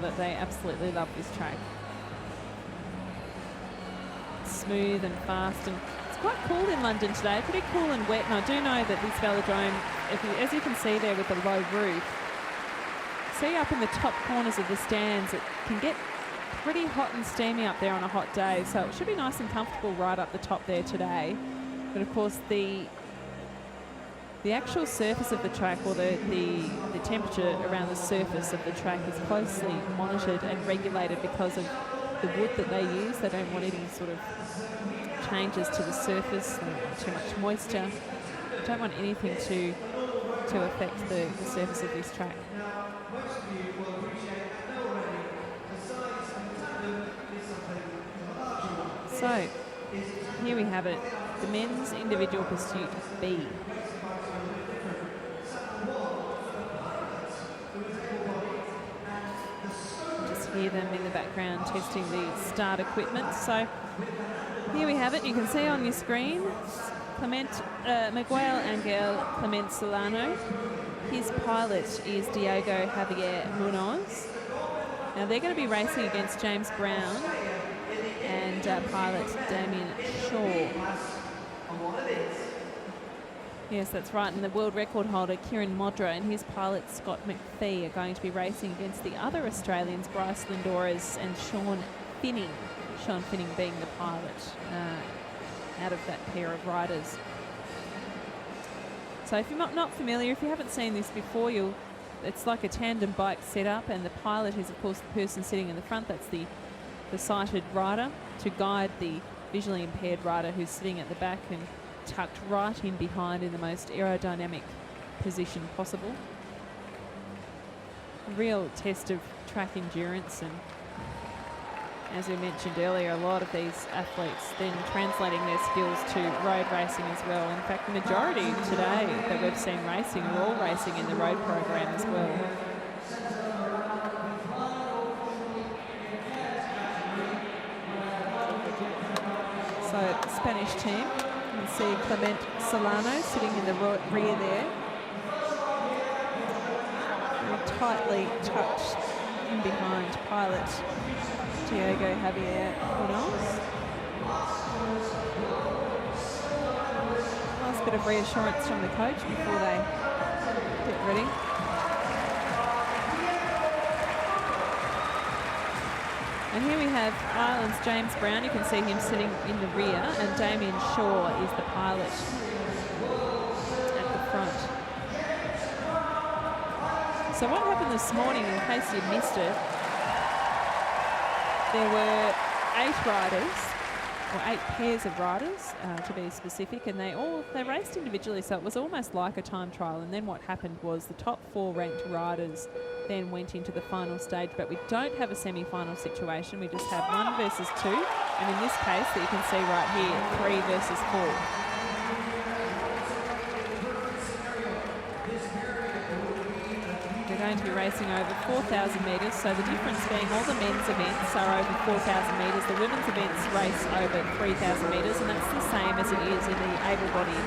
it. They absolutely love this track. Smooth and fast, and it's quite cool in London today. Pretty cool and wet, and I do know that this velodrome, as you can see there with the low roof, see up in the top corners of the stands, it can get pretty hot and steamy up there on a hot day, so it should be nice and comfortable right up the top there today. But of course the actual surface of the track, or the temperature around the surface of the track, is closely monitored and regulated because of the wood that they use. They don't want any sort of changes to the surface, too much moisture. Don't want anything to affect the surface of this track. So here we have it, the men's individual pursuit B. Just hear them in the background testing the start equipment. So here we have it. You can see on your screen Miguel Angel Clemente Solano. His pilot is Diego Javier Munoz. Now they're going to be racing against James Brown and pilot Damien Shaw. Yes, that's right. And the world record holder Kieran Modra and his pilot Scott McPhee are going to be racing against the other Australians, Bryce Lindoras and Sean Finning. Sean Finning being the pilot out of that pair of riders. So if you're not familiar, if you haven't seen this before, it's like a tandem bike setup, and the pilot is of course the person sitting in the front. That's the sighted rider to guide the visually impaired rider who's sitting at the back and tucked right in behind in the most aerodynamic position possible. A real test of track endurance, and as we mentioned earlier, a lot of these athletes then translating their skills to road racing as well. In fact, the majority today that we've seen racing are all racing in the road program as well. So the Spanish team, you can see Clemente Solano sitting in the rear there. Very tightly tucked in behind pilot Diego Javier Munoz. Nice bit of reassurance from the coach before they get ready. And here we have Ireland's James Brown. You can see him sitting in the rear, and Damien Shaw is the pilot at the front. So what happened this morning, in case you missed it, there were 8 riders, or 8 pairs of riders to be specific, and they raced individually, so it was almost like a time trial. And then what happened was the top 4 ranked riders then went into the final stage, but we don't have a semi-final situation. We just have 1 versus 2, and in this case that you can see right here, 3 versus 4. They're going to be racing over 4,000 metres, so the difference being all the men's events are over 4,000 metres, the women's events race over 3,000 metres, and that's the same as it is in the able-bodied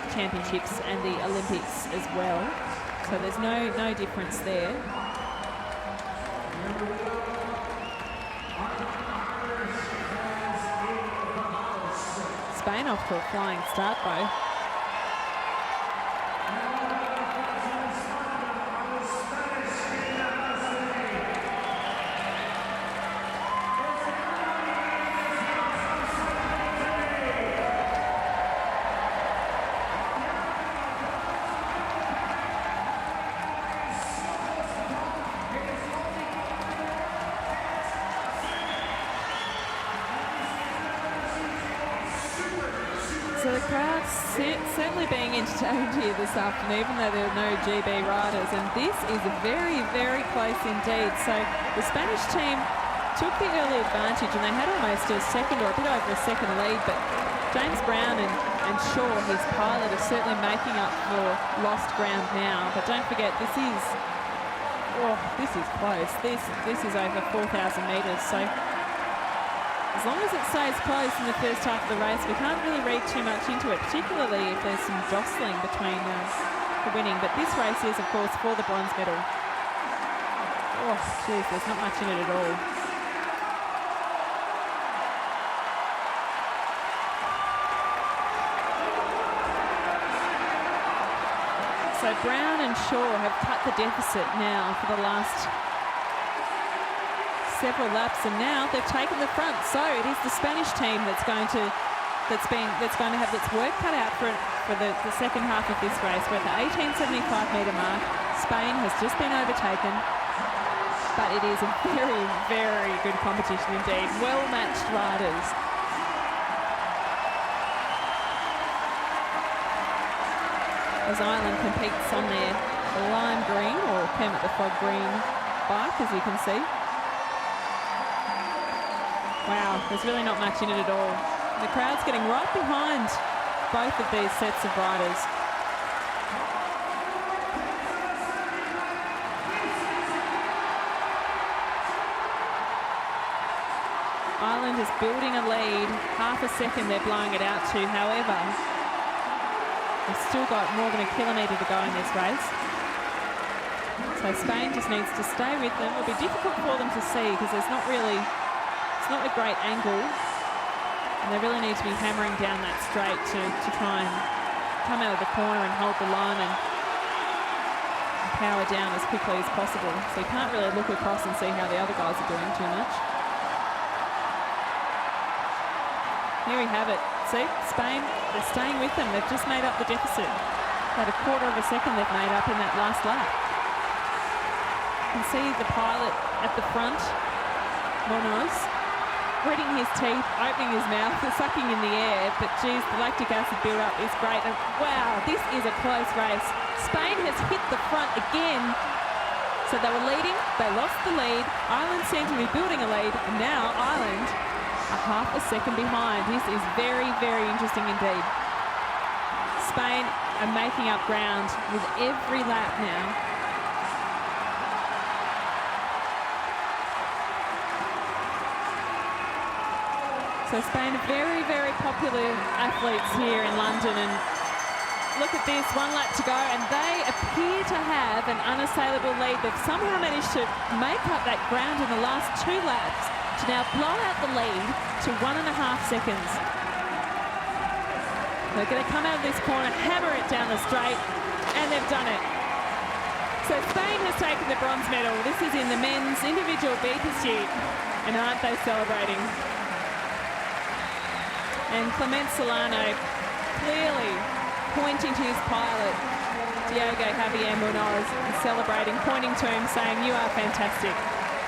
championships and the Olympics as well. So there's no difference there. Spain off to a flying start though. So the crowd's certainly being entertained here this afternoon, even though there are no GB riders. And this is very, very close indeed. So the Spanish team took the early advantage, and they had almost a second or a bit over a second lead. But James Brown and Shaw, his pilot, are certainly making up for lost ground now. But don't forget, this is close. This is over 4,000 metres. So as long as it stays close in the first half of the race, we can't really read too much into it, particularly if there's some jostling between the winning. But this race is, of course, for the bronze medal. Oh, geez, there's not much in it at all. So Brown and Shaw have cut the deficit now for the last several laps, and now they've taken the front. So it is the Spanish team that's going to have its work cut out for the second half of this race. We're at the 1875-metre mark. Spain has just been overtaken, but it is a very, very good competition indeed. Well-matched riders. As Ireland competes on their lime green, or Kermit the Frog green bike, as you can see. Wow, there's really not much in it at all. The crowd's getting right behind both of these sets of riders. Ireland is building a lead. Half a second they're blowing it out to. However, they've still got more than a kilometre to go in this race. So Spain just needs to stay with them. It'll be difficult for them to see because there's not really, it's not a great angle. And they really need to be hammering down that straight to try and come out of the corner and hold the line and power down as quickly as possible. So you can't really look across and see how the other guys are doing too much. Here we have it. See, Spain, they're staying with them. They've just made up the deficit. About a quarter of a second they've made up in that last lap. You can see the pilot at the front, Munoz, gritting his teeth, opening his mouth, sucking in the air. But geez, the lactic acid build-up is great. And wow, this is a close race. Spain has hit the front again. So they were leading, they lost the lead. Ireland seemed to be building a lead, and now Ireland are half a second behind. This is very, very interesting indeed. Spain are making up ground with every lap now. So Spain are very, very popular athletes here in London, and look at this, 1 lap to go, and they appear to have an unassailable lead. They've somehow managed to make up that ground in the last 2 laps to now blow out the lead to 1.5 seconds. They're going to come out of this corner, hammer it down the straight, and they've done it. So Spain has taken the bronze medal. This is in the men's individual B pursuit, and aren't they celebrating? And Clemente Solano clearly pointing to his pilot, Javier Munoz, and celebrating, pointing to him, saying, "You are fantastic.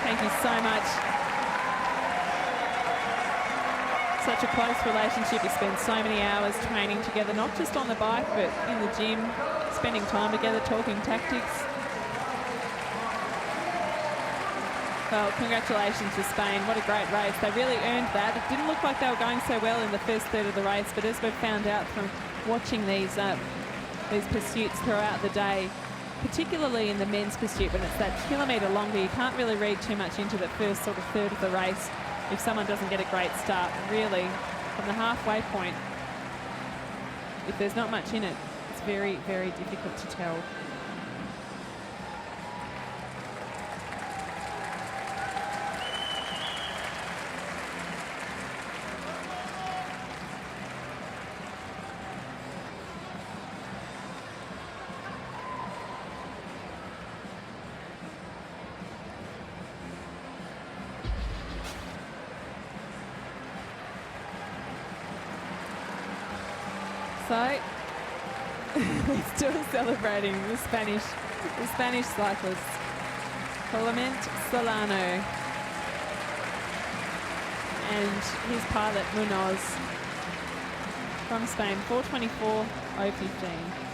Thank you so much." Such a close relationship. We spend so many hours training together, not just on the bike, but in the gym, spending time together, talking tactics. Well, congratulations to Spain. What a great race. They really earned that. It didn't look like they were going so well in the first third of the race, but as we've found out from watching these pursuits throughout the day, particularly in the men's pursuit, when it's that kilometre longer, you can't really read too much into the first sort of third of the race if someone doesn't get a great start. Really, from the halfway point, if there's not much in it, it's very, very difficult to tell. So, we're still celebrating the Spanish cyclist, Clemente Solano, and his pilot Munoz from Spain, 4:24:015.